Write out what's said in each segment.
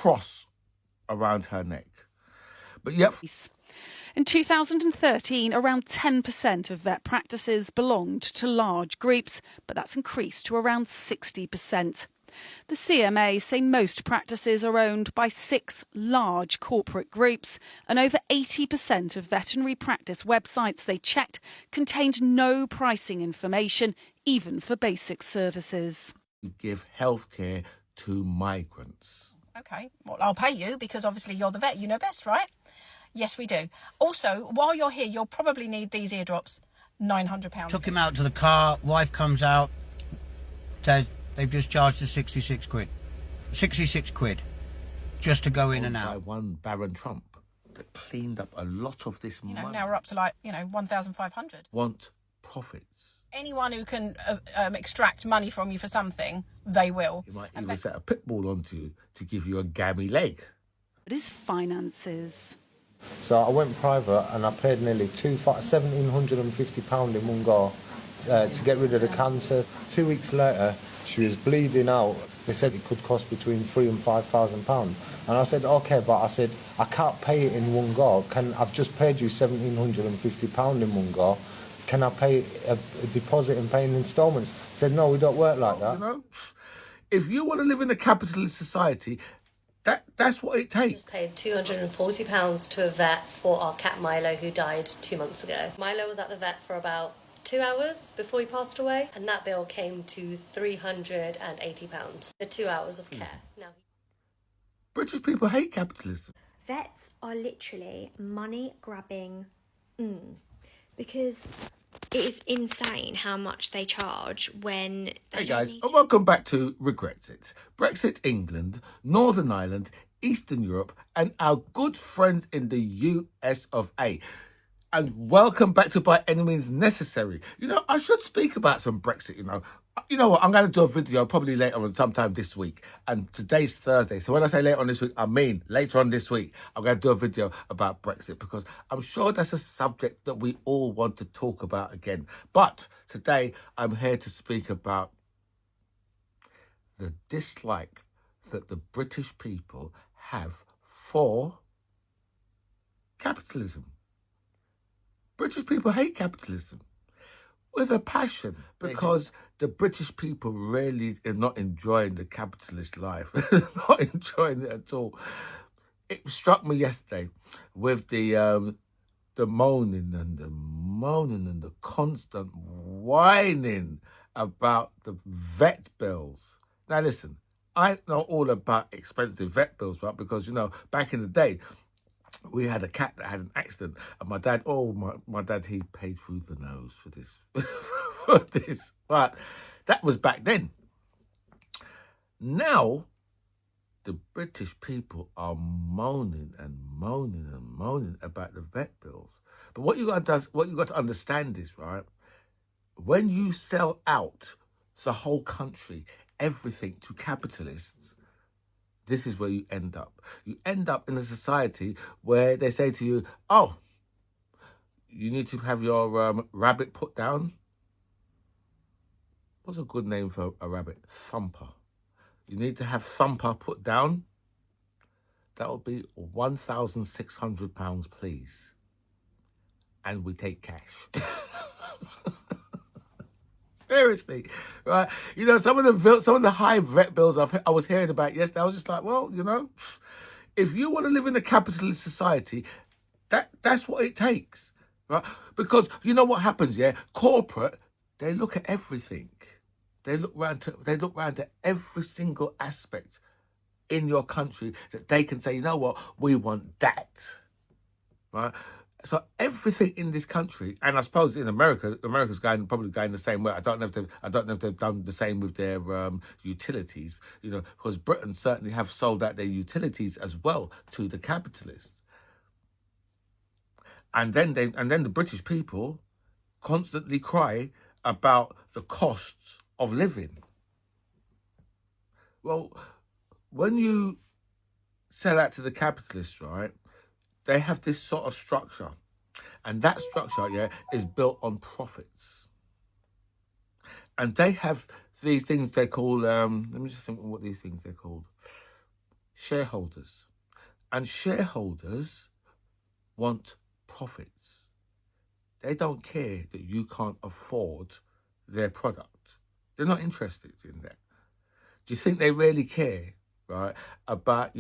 cross around her neck. But yet... In 2013, around 10% of vet practices belonged to large groups, but that's increased to around 60%. The CMA say most practices are owned by 6 large corporate groups, and over 80% of veterinary practice websites they checked contained no pricing information, even for basic services. We give healthcare to migrants. OK, well, I'll pay you because obviously you're the vet, you know best, right? Yes, we do. Also, while you're here, you'll probably need these eardrops. £900. Took him out to the car, wife comes out, says they've just charged us 66 quid. 66 quid just to go in and out. By one Baron Trump that cleaned up a lot of this money. Now we're up to 1,500. Want profits. Anyone who can extract money from you for something, they will. You might even set a pit bull onto you to give you a gammy leg. It is finances. So I went private and I paid nearly £1,750 in one go to get rid of the cancer. 2 weeks later, she was bleeding out. They said it could cost between £3,000 and £5,000. And I said, OK, but I said, I can't pay it in one go. I've just paid you £1,750 in one go. Can I pay a deposit and pay in instalments? I said, no, we don't work like that. You know, if you want to live in a capitalist society, that's what it takes. I just paid £240 to a vet for our cat Milo, who died 2 months ago. Milo was at the vet for about 2 hours before he passed away, and that bill came to £380 for 2 hours of care. Now, British people hate capitalism. Vets are literally money grabbing, because it is insane how much they charge when they Hey guys, and welcome back to Regrexit. Brexit, England, Northern Ireland, Eastern Europe, and our good friends in the US of A. And welcome back to By Any Means Necessary. You know, I should speak about some Brexit, you know. You know what, I'm going to do a video probably later on sometime this week. And today's Thursday. So when I say later on this week, I mean later on this week. I'm going to do a video about Brexit because I'm sure that's a subject that we all want to talk about again. But today I'm here to speak about the dislike that the British people have for capitalism. British people hate capitalism with a passion because the British people really are not enjoying the capitalist life. Not enjoying it at all. It struck me yesterday with the moaning and the constant whining about the vet bills. Now listen, I know all about expensive vet bills, right? Because, you know, back in the day, we had a cat that had an accident, and my dad, my dad, he paid through the nose for this, for this. But that was back then. Now, the British people are moaning and moaning and moaning about the vet bills. But what you got to understand is, right, when you sell out the whole country, everything to capitalists, this is where you end up. You end up in a society where they say to you, oh, you need to have your rabbit put down. What's a good name for a rabbit? Thumper. You need to have Thumper put down. That will be £1,600, please. And we take cash. Seriously, right? You know, some of the high vet bills I was hearing about yesterday, I was just like, well, you know, if you want to live in a capitalist society, that's what it takes, right? Because you know what happens, yeah? Corporate, they look at everything. They look round to every single aspect in your country that they can say, you know what, we want that, right? So everything in this country, and I suppose in America's probably going the same way. I don't know if they've done the same with their utilities, you know, because Britain certainly have sold out their utilities as well to the capitalists. And then the British people constantly cry about the costs of living. Well, when you sell out to the capitalists, right, they have this sort of structure. And that structure, yeah, is built on profits. And they have these things they call, let me just think what these things they're called. shareholders. And shareholders want profits. They don't care that you can't afford their product. They're not interested in that. Do you think they really care, right, about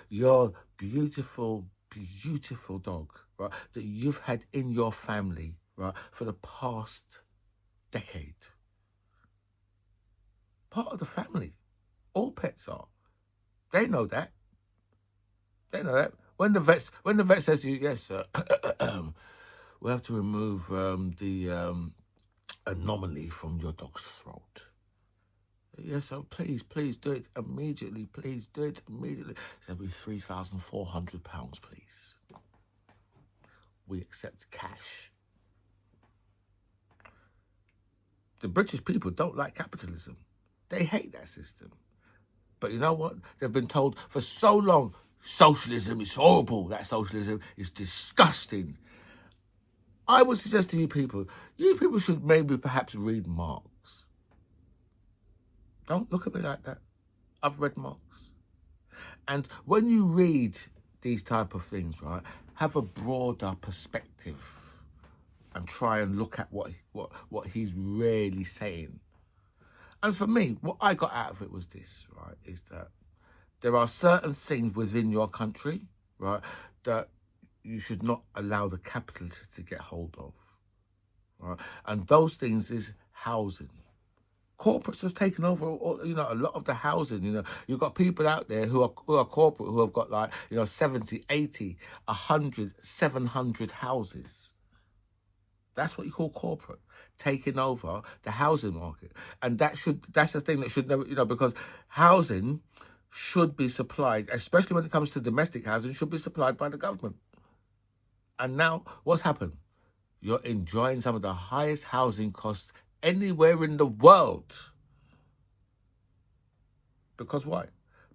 your beautiful, beautiful dog, right, that you've had in your family, right, for the past decade? Part of the family. All pets are. They know that. They know that. When the vet says to you, yes, sir, we have to remove the anomaly from your dog's throat. Yes, so please do it immediately. Please do it immediately. It's going to be £3,400, please. We accept cash. The British people don't like capitalism. They hate that system. But you know what? They've been told for so long, socialism is horrible. That socialism is disgusting. I would suggest to you people should maybe perhaps read Marx. Don't look at me like that. I've read Marx. And when you read these type of things, right, have a broader perspective and try and look at what he's really saying. And for me, what I got out of it was this, right, is that there are certain things within your country, right, that you should not allow the capitalists to get hold of, right? And those things is housing. Corporates have taken over, a lot of the housing. You've got people out there who are corporate who have got 70, 80, 100, 700 houses. That's what you call corporate, taking over the housing market. And that's the thing that should never, because housing should be supplied, especially when it comes to domestic housing, should be supplied by the government. And now, what's happened? You're enjoying some of the highest housing costs anywhere in the world. Because why?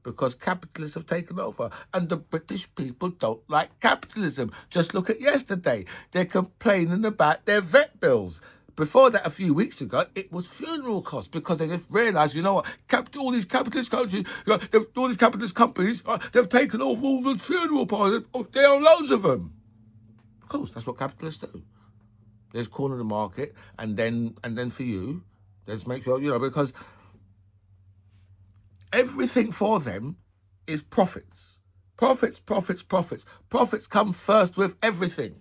Because capitalists have taken over. And the British people don't like capitalism. Just look at yesterday. They're complaining about their vet bills. Before that, a few weeks ago, it was funeral costs because they just realised, all these capitalist countries, all these capitalist companies, they've taken over all the funeral parties. There are loads of them. Of course, that's what capitalists do. There's corner the market, and then for you, let's make sure, because everything for them is profits. Profits. Profits come first with everything.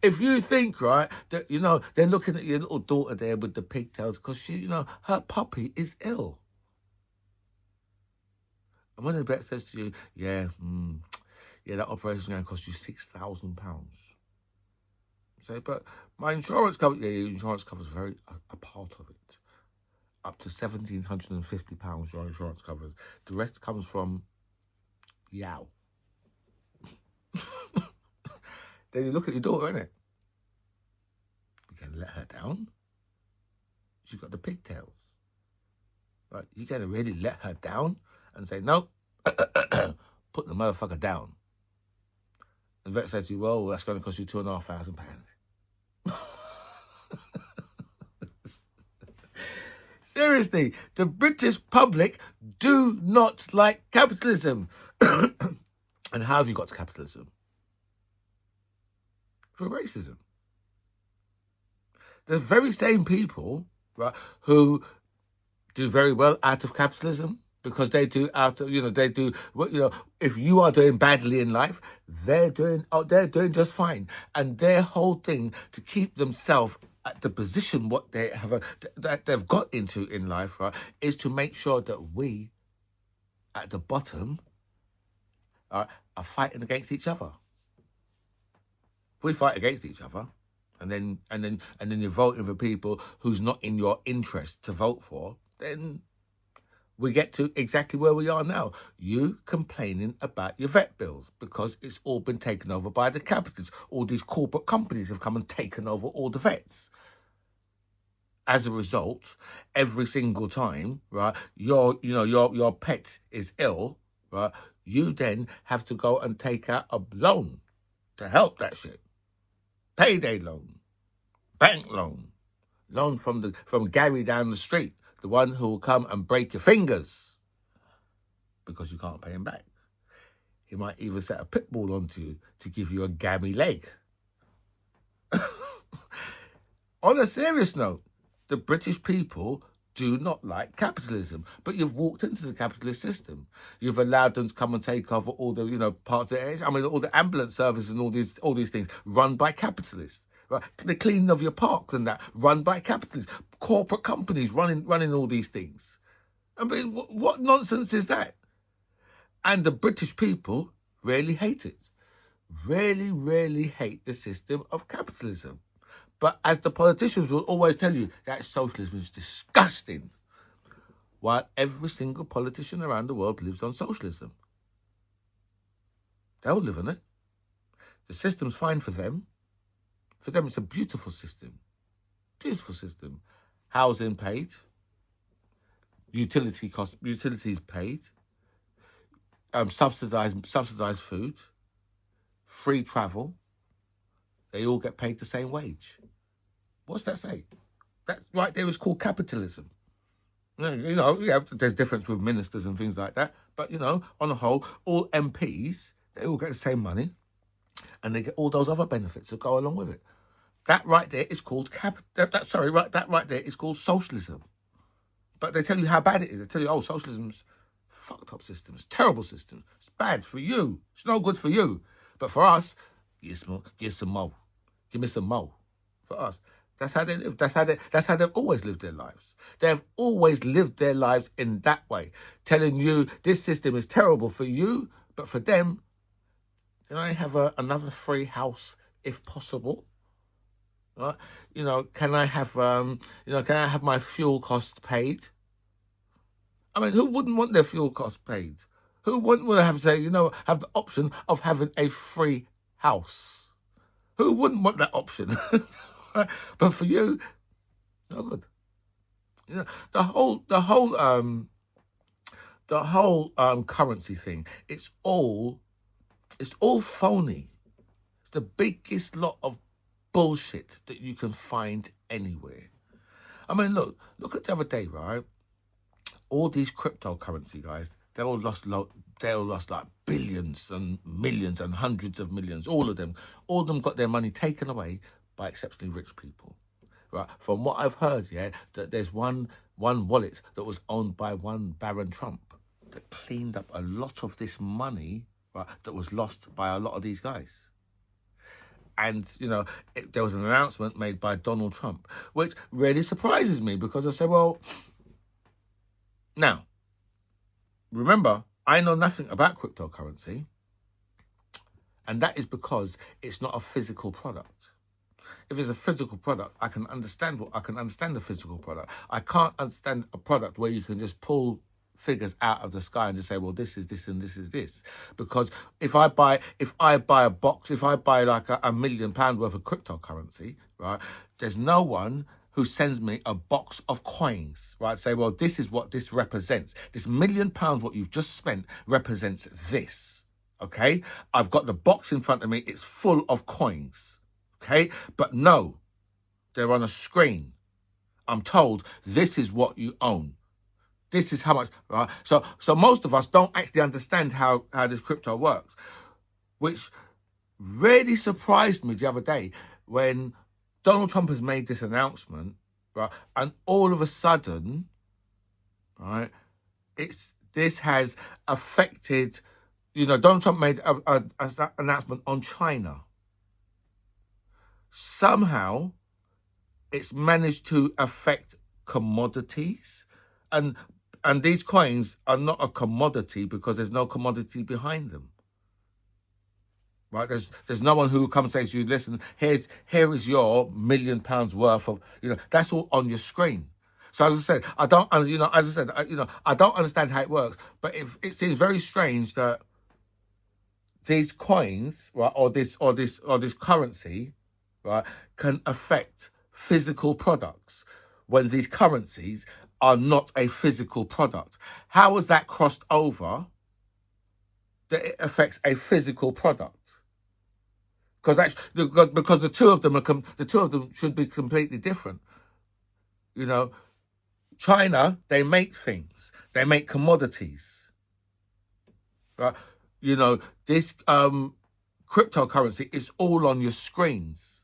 If you think, right, that, they're looking at your little daughter there with the pigtails because she, her puppy is ill. And when the vet says to you, yeah, that operation is going to cost you £6,000. Say, but my insurance covers, your insurance covers a part of it. Up to £1,750 your insurance covers. The rest comes from yow. Then you look at your daughter, innit? You can let her down. She's got the pigtails. Right? You're going to really let her down and say, no, put the motherfucker down. And the vet says to you, well, that's going to cost you £2,500. Seriously, the British public do not like capitalism. And how have you got to capitalism? For racism. The very same people, right, who do very well out of capitalism, because they do if you are doing badly in life, they're doing just fine. And their whole thing to keep themselves at the position that they've got into in life, right, is to make sure that we at the bottom are fighting against each other. If we fight against each other, and then you're voting for people who's not in your interest to vote for, then we get to exactly where we are now. You complaining about your vet bills because it's all been taken over by the capitalists. All these corporate companies have come and taken over all the vets. As a result, every single time, right, your pet is ill, right, you then have to go and take out a loan to help that shit. Payday loan, bank loan from Gary down the street, the one who will come and break your fingers. because you can't pay him back. He might even set a pit bull onto you to give you a gammy leg. On a serious note, the British people do not like capitalism, but you've walked into the capitalist system. You've allowed them to come and take over all the, parts of it. I mean, all the ambulance services and all these things run by capitalists. Right? The cleaning of your parks and that run by capitalists. Corporate companies running all these things. I mean, what nonsense is that? And the British people really hate it. Really, really hate the system of capitalism. But as the politicians will always tell you, that socialism is disgusting. While every single politician around the world lives on socialism. They all live on it. The system's fine for them. For them, it's a beautiful system. Beautiful system. Housing paid. Utilities paid. Subsidized food. Free travel. They all get paid the same wage. What's that say? That right there is called capitalism. There's difference with ministers and things like that. But, on the whole, all MPs, they all get the same money. And they get all those other benefits that go along with it. That right there is called that right there is called socialism. But they tell you how bad it is. They tell you, socialism's fucked up system. It's a terrible system. It's bad for you. It's no good for you. But for us, give some more. Give me some more. For us. That's how they live. That's how they've always lived their lives. They've always lived their lives in that way. Telling you this system is terrible for you, but for them, can I have another free house if possible? Right? Can I have my fuel costs paid? I mean, who wouldn't want their fuel costs paid? Who wouldn't want to have the option of having a free house? Who wouldn't want that option? But for you, no good. The whole currency thing. It's all phony. It's the biggest lot of bullshit that you can find anywhere. I mean, look at the other day, right? All these cryptocurrency guys, they all lost like billions and millions and hundreds of millions. All of them got their money taken away by exceptionally rich people, right? From what I've heard, that there's one wallet that was owned by one Baron Trump that cleaned up a lot of this money, right, that was lost by a lot of these guys. And, there was an announcement made by Donald Trump, which really surprises me because I said, well, now, remember, I know nothing about cryptocurrency, and that is because it's not a physical product. If it's a physical product, I can understand the physical product. I can't understand a product where you can just pull figures out of the sky and just say, well, this is this and this is this. Because if I buy a box, if I buy like a £1 million worth of cryptocurrency, right, there's no one who sends me a box of coins, right? Say, well, this is what this represents. This £1 million what you've just spent represents this, okay? I've got the box in front of me. It's full of coins, okay? But no, they're on a screen. I'm told this is what you own. This is how much, right? So most of us don't actually understand how this crypto works, which really surprised me the other day when Donald Trump has made this announcement, right? And all of a sudden, right, this has affected, Donald Trump made an announcement on China. Somehow, it's managed to affect commodities, and these coins are not a commodity because there's no commodity behind them. Right? There's no one who comes and says to you, listen, here is your £1 million worth of, that's all on your screen. So as I said, I don't understand how it works, but it seems very strange that these coins, right, or this currency, right, can affect physical products when these currencies are not a physical product. How has that crossed over that it affects a physical product? Because the two of them should be completely different. China, they make things, they make commodities, right? This cryptocurrency is all on your screens.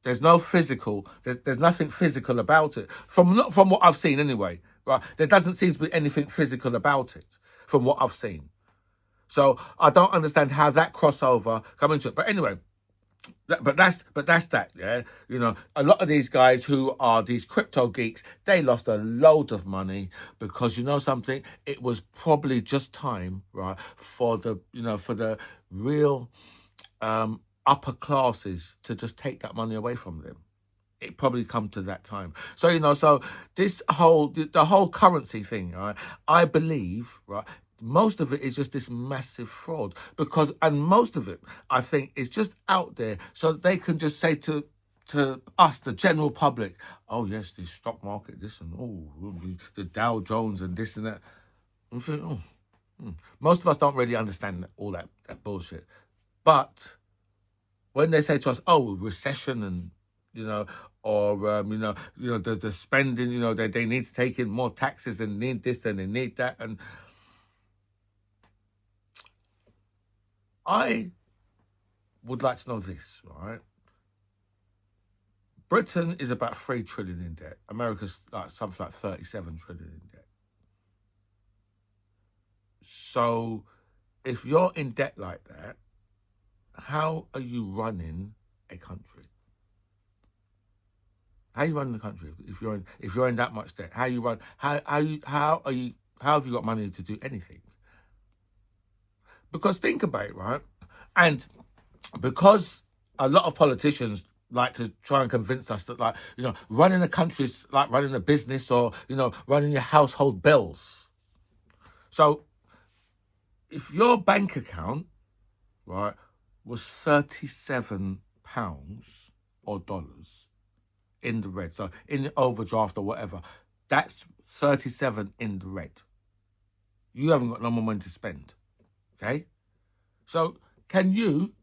There's no physical. There's nothing physical about it. From what I've seen anyway, right? There doesn't seem to be anything physical about it from what I've seen. So I don't understand how that crossover come into it. But anyway, but that's that. Yeah, a lot of these guys who are these crypto geeks, they lost a load of money because something. It was probably just time, right, for the real upper classes to just take that money away from them. It probably come to that time. So so the whole currency thing, right? I believe, right, most of it is just this massive fraud and most of it, I think, is just out there so that they can just say to us, the general public, oh yes, the stock market, this and the Dow Jones and this and that. I'm thinking, most of us don't really understand all that bullshit. But when they say to us, oh, recession and or the spending, they need to take in more taxes and need this and they need that, and I would like to know this, right? Britain is about 3 trillion in debt. America's something like 37 trillion in debt. So if you're in debt like that, how are you running a country? How are you running the country if you're in that much debt? How have you got money to do anything? Because think about it, right? And because a lot of politicians like to try and convince us that, running a country is like running a business or, running your household bills. So if your bank account, right, was £37 or dollars in the red, so in the overdraft or whatever, that's 37 in the red. You haven't got no more money to spend. Okay? So can you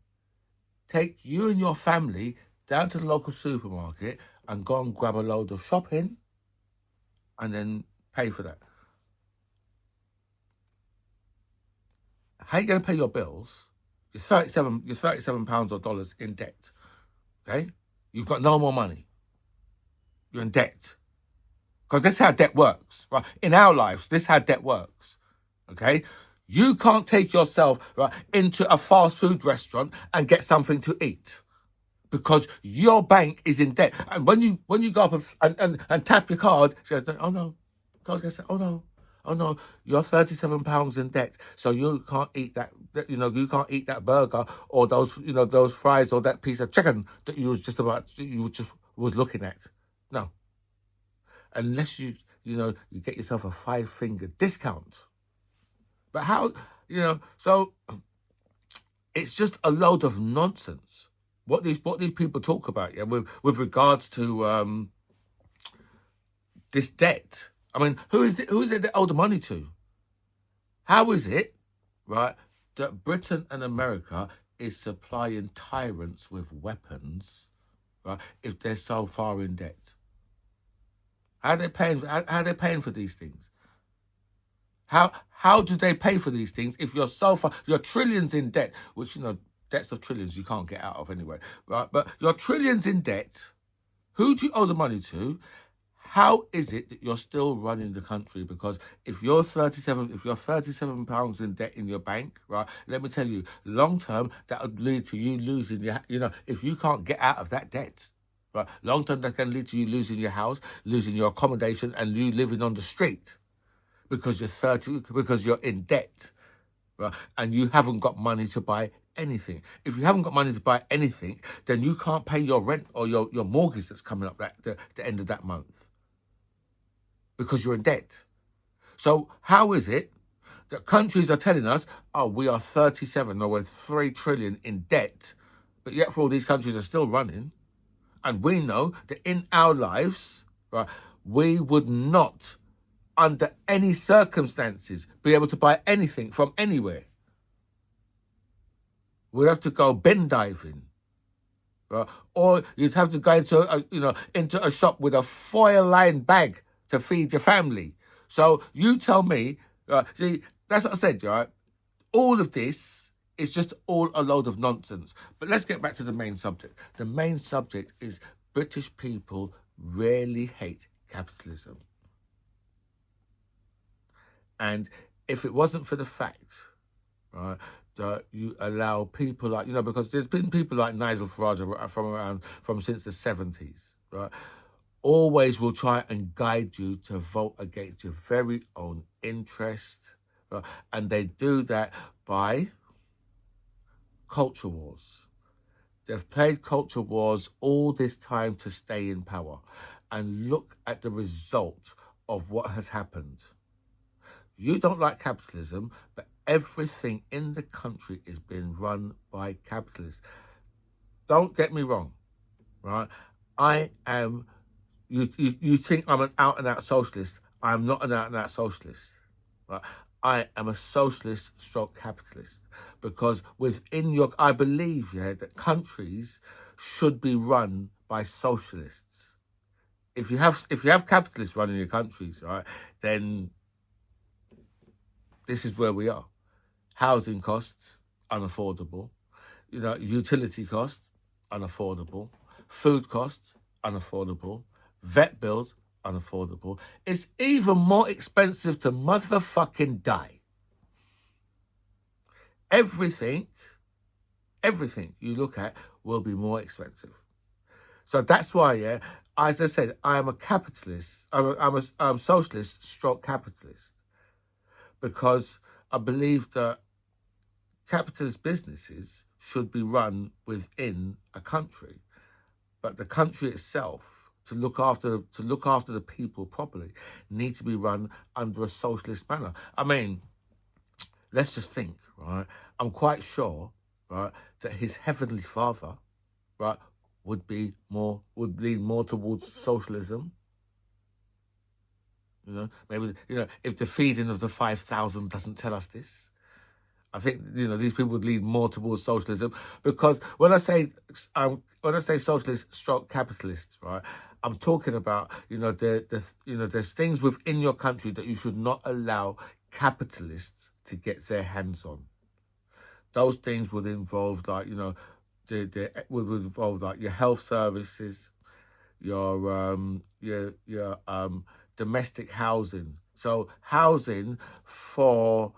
take you and your family down to the local supermarket and go and grab a load of shopping and then pay for that? How are you going to pay your bills? You're 37 pounds or dollars in debt. Okay? You've got no more money. You're in debt. Because this is how debt works. Right? In our lives, this is how debt works. Okay? You can't take yourself, right, into a fast food restaurant and get something to eat because your bank is in debt. And when you go up and tap your card, she goes, oh no. The card's going to say, oh no, you're £37 in debt, so you can't eat that. You can't eat that burger or those fries or that piece of chicken that you was looking at. No, unless you get yourself a 5-finger discount. But how, so it's just a load of nonsense. What these people talk about, yeah, with regards to this debt. I mean, who is it they owe the money to? How is it, right, that Britain and America is supplying tyrants with weapons, right, if they're so far in debt? How are they paying for these things? How do they pay for these things if you're trillions in debt, which, debts of trillions you can't get out of anyway, right? But you're trillions in debt. Who do you owe the money to? How is it that you're still running the country? Because if you're 37 pounds in debt in your bank, right, let me tell you, long term, that would lead to you losing if you can't get out of that debt, right, long term, that can lead to you losing your house, losing your accommodation, and you living on the street. Because you're in debt, right? And you haven't got money to buy anything. If you haven't got money to buy anything, then you can't pay your rent or your mortgage that's coming up at the end of that month. Because you're in debt. So how is it that countries are telling us, oh, we are 37 or we're 3 trillion in debt, but yet for all these countries are still running, and we know that in our lives, right, we would not under any circumstances be able to buy anything from anywhere. We'd have to go bin diving, right? Or you'd have to go into a shop with a foil-lined bag to feed your family. So you tell me, see, that's what I said, right? all of this is just all a load of nonsense. But let's get back to the main subject. The main subject is British people really hate capitalism. And if it wasn't for the fact, right, that you allow people like, because there's been people like Nigel Farage from since the 70s, right, always will try and guide you to vote against your very own interest. Right? And they do that by culture wars. They've played culture wars all this time to stay in power. And look at the result of what has happened. You don't like capitalism, but everything in the country is being run by capitalists. Don't get me wrong, right? You think I'm an out-and-out socialist. I'm not an out-and-out socialist, right? I am a socialist stroke capitalist, because I believe, that countries should be run by socialists. If you have capitalists running your countries, right, then this is where we are. Housing costs, unaffordable. Utility costs, unaffordable. Food costs, unaffordable. Vet bills, unaffordable. It's even more expensive to motherfucking die. Everything you look at will be more expensive. So that's why, as I said, I am a capitalist. I'm a socialist stroke capitalist, because I believe that capitalist businesses should be run within a country, but the country itself, to look after the people properly, needs to be run under a socialist manner. I mean, let's just think, right? I'm quite sure, right, that his heavenly Father, right, would lean more towards socialism. Maybe if the feeding of the 5,000 doesn't tell us this, I think these people would lean more towards socialism, because when I say socialist stroke capitalists, right, I'm talking about there's things within your country that you should not allow capitalists to get their hands on. Those things would involve would involve like your health services, your domestic housing. So housing for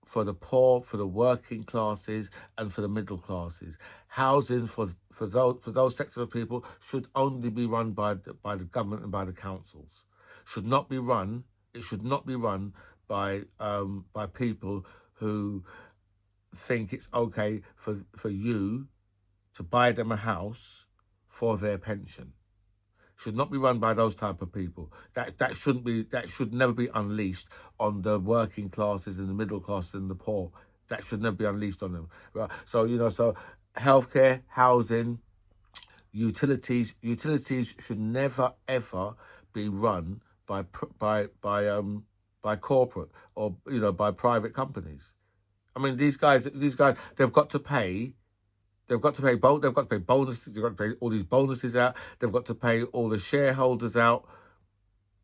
for the poor, for the working classes, and for the middle classes. Housing for those sectors of people should only be run by the government and by the councils. It should not be run by people who think it's okay for you to buy them a house for their pension. Should not be run by those type of people. That should never be unleashed on the working classes and the middle classes and the poor. That should never be unleashed on them. Right? So so healthcare, housing, utilities should never ever be run by corporate or by private companies. I mean, these guys, they've got to pay. They've got to pay bonuses. They've got to pay all these bonuses out. They've got to pay all the shareholders out.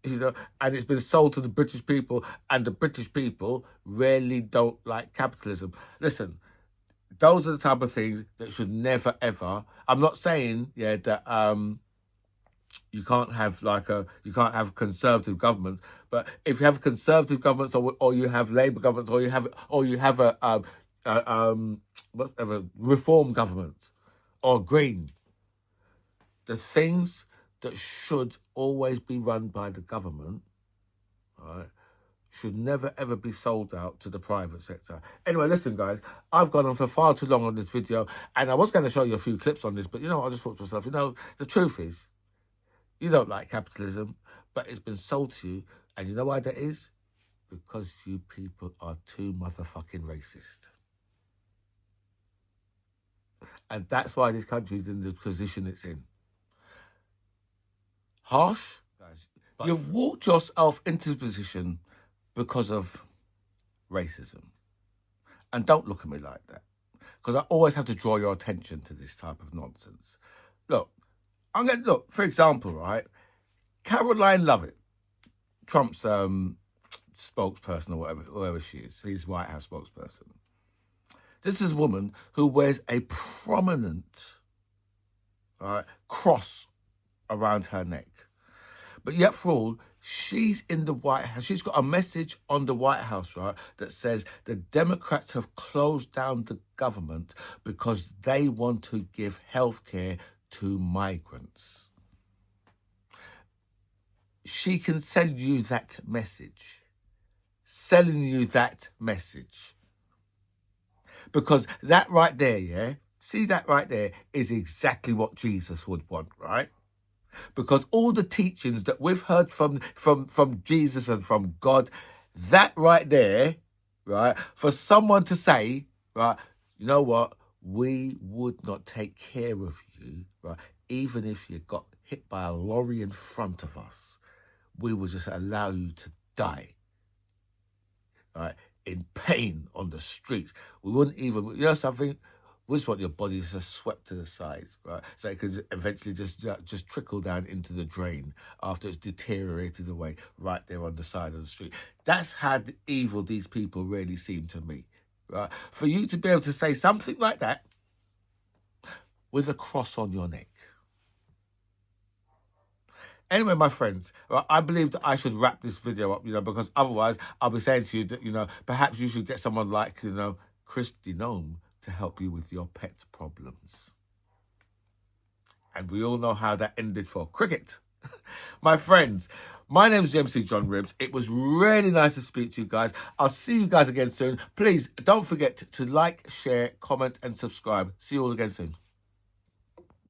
And it's been sold to the British people, and the British people really don't like capitalism. Listen, those are the type of things that should never ever. I'm not saying that you can't have conservative governments, but if you have conservative governments or you have Labour governments or you have a reform government or green, the things that should always be run by the government, right, should never ever be sold out to the private sector. Anyway, listen guys, I've gone on for far too long on this video, and I was going to show you a few clips on this, but I just thought to myself, the truth is, you don't like capitalism, but it's been sold to you, and you know why that is? Because you people are too motherfucking racist. And that's why this country is in the position it's in. Harsh, guys. You've walked yourself into the position because of racism. And don't look at me like that, because I always have to draw your attention to this type of nonsense. Look, for example, right, Caroline Lovett, Trump's spokesperson or whatever, whoever she is, his White House spokesperson. This is a woman who wears a prominent cross around her neck. But yet for all, she's in the White House. She's got a message on the White House, right, that says the Democrats have closed down the government because they want to give health care to migrants. She can send you that message. Selling you that message. Because that right there, yeah, see that right there is exactly what Jesus would want, right? Because all the teachings that we've heard from Jesus and from God, that right there, right, for someone to say, right, you know what, we would not take care of you, right, even if you got hit by a lorry in front of us, we will just allow you to die, right, in pain on the streets. We wouldn't even, you know something? We just want your body just swept to the sides, right? So it could eventually just trickle down into the drain after it's deteriorated away right there on the side of the street. That's how evil these people really seem to me, right? For you to be able to say something like that with a cross on your neck. Anyway, my friends, I believe that I should wrap this video up, because otherwise I'll be saying to you that, perhaps you should get someone like, Christy Gnome to help you with your pet problems. And we all know how that ended for cricket. My friends, my name's MC John Ribbs. It was really nice to speak to you guys. I'll see you guys again soon. Please don't forget to like, share, comment and subscribe. See you all again soon.